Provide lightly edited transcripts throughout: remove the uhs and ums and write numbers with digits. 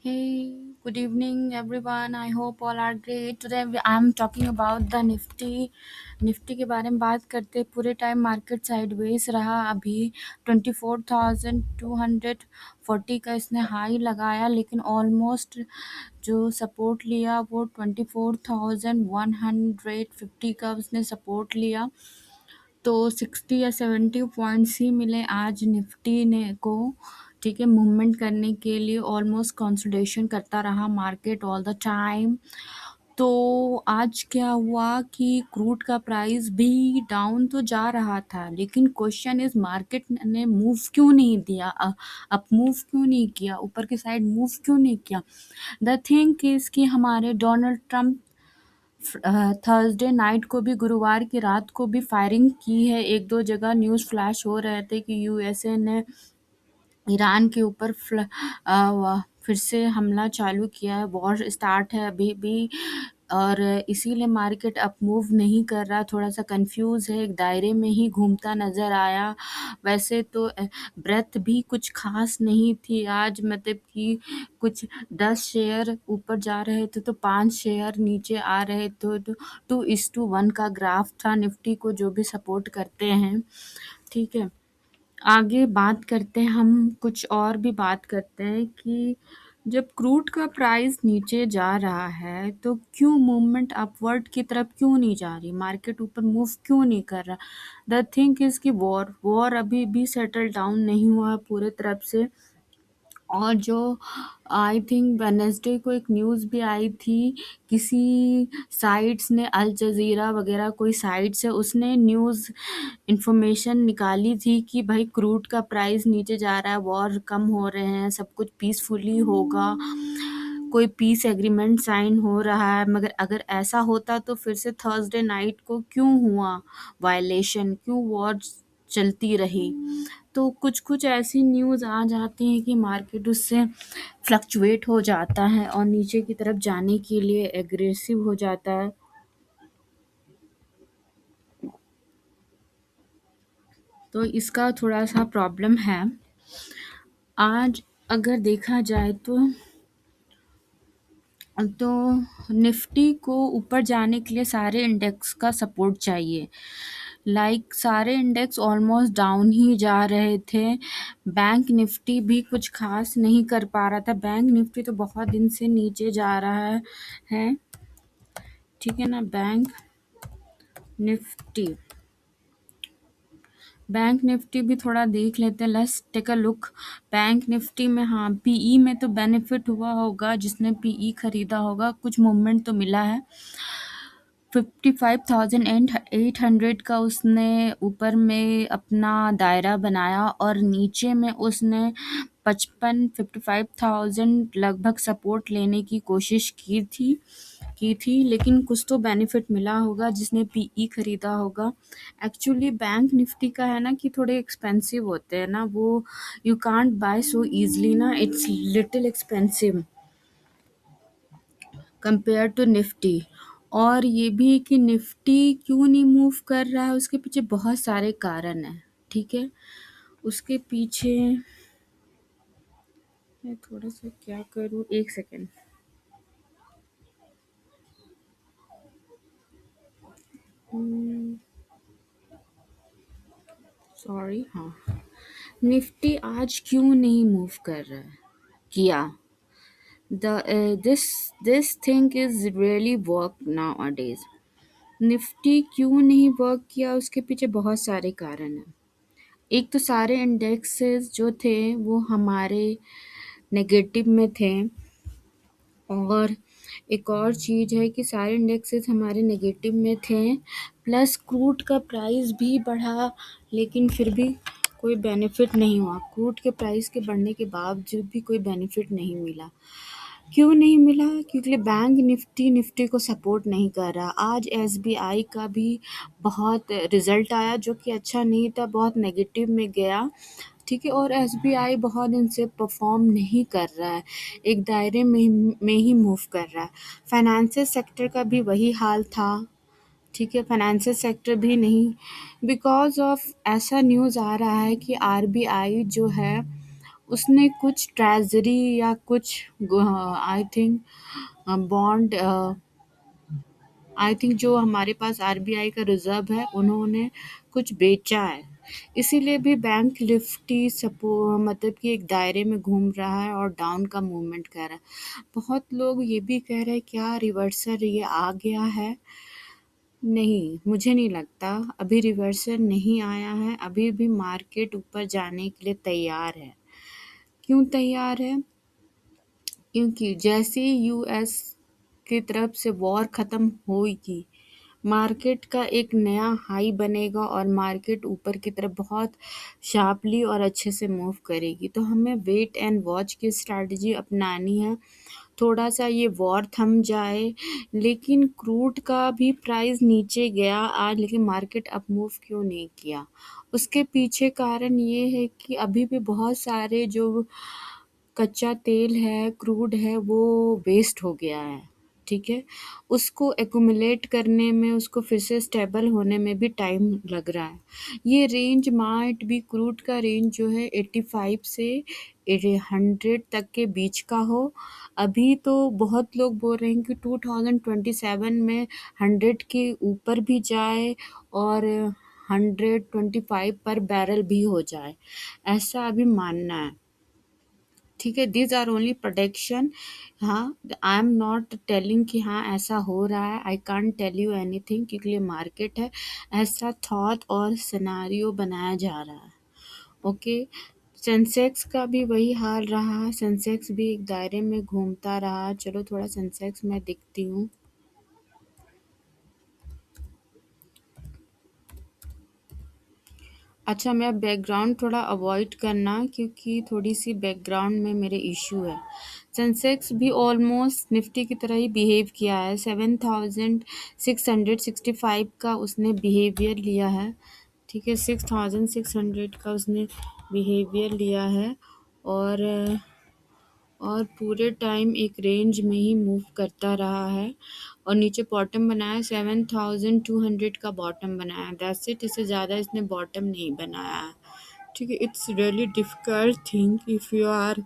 Hey, good evening, everyone. I hope all are great. Today I'm talking about the Nifty. Nifty के बारे में बात करते पूरे टाइम मार्केट साइडवेज रहा। अभी 24,240 का इसने हाई लगाया, लेकिन ऑलमोस्ट जो सपोर्ट लिया वो 24,150 का उसने सपोर्ट लिया। तो 60 या 70 पॉइंट्स ही मिले आज निफ्टी ने को। ठीक है, मूवमेंट करने के लिए ऑलमोस्ट कंसोलिडेशन करता रहा मार्केट ऑल द टाइम। तो आज क्या हुआ कि क्रूड का प्राइस भी डाउन तो जा रहा था, लेकिन क्वेश्चन इज मार्केट ने मूव क्यों नहीं दिया, अप मूव क्यों नहीं किया, ऊपर की साइड मूव क्यों नहीं किया। द थिंग इज कि हमारे डोनाल्ड ट्रम्प थर्सडे नाइट को भी, गुरुवार की रात को भी फायरिंग की है। एक दो जगह न्यूज़ फ्लैश हो रहे थे कि यूएसए ने ईरान के ऊपर फिर से हमला चालू किया है, वॉर स्टार्ट है अभी भी। और इसीलिए मार्केट अप मूव नहीं कर रहा, थोड़ा सा कंफ्यूज है, एक दायरे में ही घूमता नज़र आया। वैसे तो ब्रेथ भी कुछ खास नहीं थी आज, मतलब कि कुछ 10 शेयर ऊपर जा रहे थे तो 5 शेयर नीचे आ रहे थे। तो 2:1 का ग्राफ था निफ्टी को, जो भी सपोर्ट करते हैं। ठीक है, आगे बात करते हैं, हम कुछ और भी बात करते हैं कि जब क्रूड का प्राइस नीचे जा रहा है तो क्यों मूवमेंट अपवर्ड की तरफ क्यों नहीं जा रही, मार्केट ऊपर मूव क्यों नहीं कर रहा। द थिंक इज कि वॉर अभी भी सेटल डाउन नहीं हुआ पूरे तरफ से। और जो आई थिंक वेडनेसडे को एक न्यूज़ भी आई थी, किसी साइट्स ने, अल जज़ीरा वगैरह कोई साइट से उसने न्यूज़ इन्फॉर्मेशन निकाली थी कि भाई क्रूड का प्राइस नीचे जा रहा है, वॉर कम हो रहे हैं, सब कुछ पीसफुली होगा, कोई पीस एग्रीमेंट साइन हो रहा है। मगर अगर ऐसा होता तो फिर से थर्सडे नाइट को क्यों हुआ वायलेशन, क्यों वॉर चलती रही। तो कुछ कुछ ऐसी न्यूज़ आ जाती हैं कि मार्केट उससे फ्लक्चुएट हो जाता है और नीचे की तरफ जाने के लिए एग्रेसिव हो जाता है। तो इसका थोड़ा सा प्रॉब्लम है। आज अगर देखा जाए तो निफ्टी को ऊपर जाने के लिए सारे इंडेक्स का सपोर्ट चाहिए। सारे इंडेक्स ऑलमोस्ट डाउन ही जा रहे थे। बैंक निफ्टी भी कुछ खास नहीं कर पा रहा था, बैंक निफ्टी तो बहुत दिन से नीचे जा रहा है। ठीक है ना, निफ्टी बैंक निफ्टी भी थोड़ा देख लेते हैं, let's take a look. Bank Nifty में हाँ, पीई में तो बेनिफिट हुआ होगा, जिसने पीई खरीदा होगा, कुछ मूवमेंट तो मिला है। 55,800 का उसने ऊपर में अपना दायरा बनाया और नीचे में उसने 55,000 लगभग सपोर्ट लेने की कोशिश की थी, लेकिन कुछ तो बेनिफिट मिला होगा जिसने पीई खरीदा होगा। एक्चुअली बैंक निफ्टी का है ना कि थोड़े एक्सपेंसिव होते हैं ना वो, you can't buy so easily ना, it's little expensive compare to Nifty. और ये भी कि निफ्टी क्यों नहीं मूव कर रहा है, उसके पीछे बहुत सारे कारण हैं। ठीक है, उसके पीछे मैं थोड़ा सा क्या करूँ, एक सेकेंड। सॉरी, हाँ, निफ्टी आज क्यों नहीं मूव कर रहा है, किया this thing is really work now days. Nifty क्यों नहीं वर्क किया, उसके पीछे बहुत सारे कारण हैं। एक तो सारे इंडेक्सेस जो थे वो हमारे नेगेटिव में थे, और एक और चीज़ है कि सारे इंडेक्सेस हमारे नेगेटिव में थे, प्लस क्रूड का प्राइस भी बढ़ा, लेकिन फिर भी कोई बेनिफिट नहीं हुआ। क्रूड के प्राइस के बढ़ने के बावजूद भी कोई बेनिफिट नहीं मिला। क्यों नहीं मिला, क्योंकि बैंक निफ्टी को सपोर्ट नहीं कर रहा। आज एसबीआई का भी बहुत रिजल्ट आया जो कि अच्छा नहीं था, बहुत नेगेटिव में गया। ठीक है, और एसबीआई बहुत दिन से परफॉर्म नहीं कर रहा है, एक दायरे में ही मूव कर रहा है। फाइनेंशियल सेक्टर का भी वही हाल था। ठीक है, फाइनेंशियल सेक्टर भी नहीं, बिकॉज ऑफ ऐसा न्यूज़ आ रहा है कि आरबीआई जो है उसने कुछ ट्रेजरी या कुछ I think bond I think जो हमारे पास आरबीआई का रिजर्व है उन्होंने कुछ बेचा है, इसीलिए भी बैंक निफ्टी सपो मतलब कि एक दायरे में घूम रहा है और डाउन का मूवमेंट कर रहा है। बहुत लोग ये भी कह रहे हैं क्या रिवर्सल ये आ गया है? नहीं, मुझे नहीं लगता। अभी रिवर्सल नहीं आया है, अभी भी मार्केट ऊपर जाने के लिए तैयार है। क्यों तैयार है? क्योंकि जैसे ही यूएस की तरफ से वॉर ख़त्म होगी, मार्केट का एक नया हाई बनेगा और मार्केट ऊपर की तरफ बहुत शार्पली और अच्छे से मूव करेगी। तो हमें वेट एंड वॉच की स्ट्रैटेजी अपनानी है। थोड़ा सा ये वॉर थम जाए, लेकिन क्रूड का भी प्राइस नीचे गया आज, लेकिन मार्केट अप मूव क्यों नहीं किया? उसके पीछे कारण ये है कि अभी भी बहुत सारे जो कच्चा तेल है, क्रूड है, वो वेस्ट हो गया है, ठीक है? उसको एक्युमुलेट करने में, उसको फिर से स्टेबल होने में भी टाइम लग रहा है। ये रेंज माइट भी क्रूड का रेंज जो है 85 से 100 तक के बीच का हो। अभी तो बहुत लोग बोल रहे हैं कि 2027 में 100 के ऊपर भी जाए और 125 पर बैरल भी हो जाए, ऐसा अभी मानना है। ठीक है, दीज आर ओनली प्रोडक्शन। हाँ, आई एम नॉट टेलिंग कि हाँ ऐसा हो रहा है, I can't tell you anything, क्योंकि ये मार्केट है, ऐसा थॉट और सिनारियो बनाया जा रहा है। ओके, सेंसेक्स का भी वही हाल रहा, सेंसेक्स भी एक दायरे में घूमता रहा। चलो थोड़ा सेंसेक्स मैं दिखती हूँ। अच्छा, मैं बैकग्राउंड थोड़ा अवॉइड करना, क्योंकि थोड़ी सी बैकग्राउंड में मेरे इशू है। सेंसेक्स भी ऑलमोस्ट निफ्टी की तरह ही बिहेव किया है, 7665 का उसने बिहेवियर लिया है। ठीक है, 6600 का उसने बिहेवियर लिया है, और और पूरे टाइम एक रेंज में ही मूव करता रहा है, और नीचे बॉटम बनाया 7200 का बॉटम बनाया, दैट्स इट। इससे ज़्यादा इसने बॉटम नहीं बनाया है। ठीक है, it's really difficult thing if you are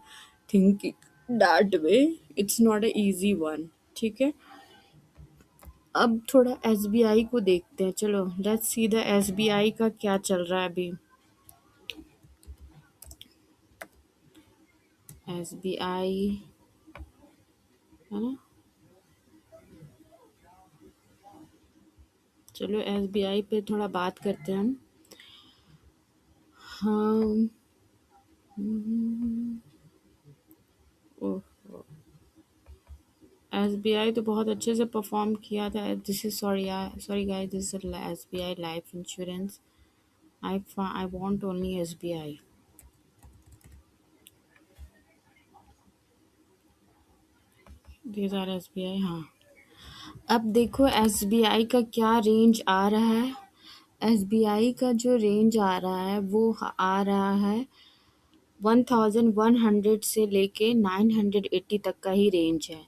thinking that way, it's not a easy one. ठीक है, अब थोड़ा एसबीआई को देखते हैं। चलो लेट्स सी द एसबीआई का क्या चल रहा है अभी। एसबीआई है ना, चलो एसबीआई पे थोड़ा बात करते हैं हम। हाँ, ओह, एसबीआई तो बहुत अच्छे से परफॉर्म किया था। This is sorry sorry guys, this is SBI life insurance. I want only SBI. This are SBI. हाँ, अब देखो एसबीआई का क्या रेंज आ रहा है। एसबीआई का जो रेंज आ रहा है वो आ रहा है 1100 से लेके 980 तक का ही रेंज है।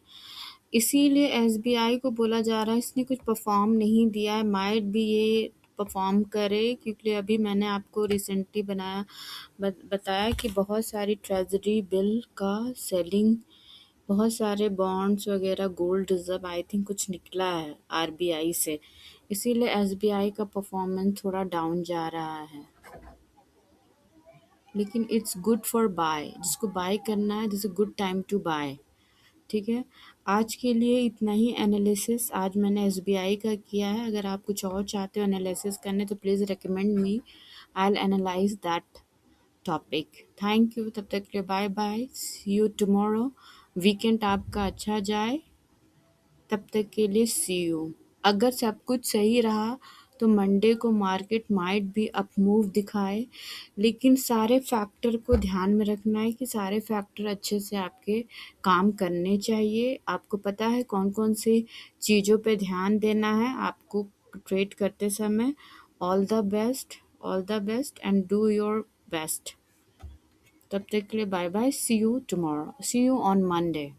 इसीलिए एसबीआई को बोला जा रहा है इसने कुछ परफॉर्म नहीं दिया है, माइट भी ये परफॉर्म करे, क्योंकि अभी मैंने आपको रिसेंटली बताया कि बहुत सारी ट्रेजरी बिल का सेलिंग, बहुत सारे बॉन्ड्स वगैरह, गोल्ड रिजर्व आई थिंक कुछ निकला है आरबीआई से, इसीलिए एसबीआई का परफॉर्मेंस थोड़ा डाउन जा रहा है। लेकिन इट्स गुड फॉर बाय, जिसको बाय करना है, this a good time to buy. ठीक है, आज के लिए इतना ही एनालिसिस आज मैंने एसबीआई का किया है। अगर आप कुछ और चाहते हो एनालिसिस करने तो please recommend me, I will analyse that topic. Thank you, तब तक के लिए bye bye, see you tomorrow. Weekend आपका अच्छा जाए, तब तक के लिए सी यू। अगर सब कुछ सही रहा तो मंडे को मार्केट माइट भी अप मूव दिखाए, लेकिन सारे फैक्टर को ध्यान में रखना है कि सारे फैक्टर अच्छे से आपके काम करने चाहिए। आपको पता है कौन कौन से चीज़ों पे ध्यान देना है आपको ट्रेड करते समय। All the best, all the best and do your best. तब तक के लिए bye bye, see you tomorrow, see you on Monday.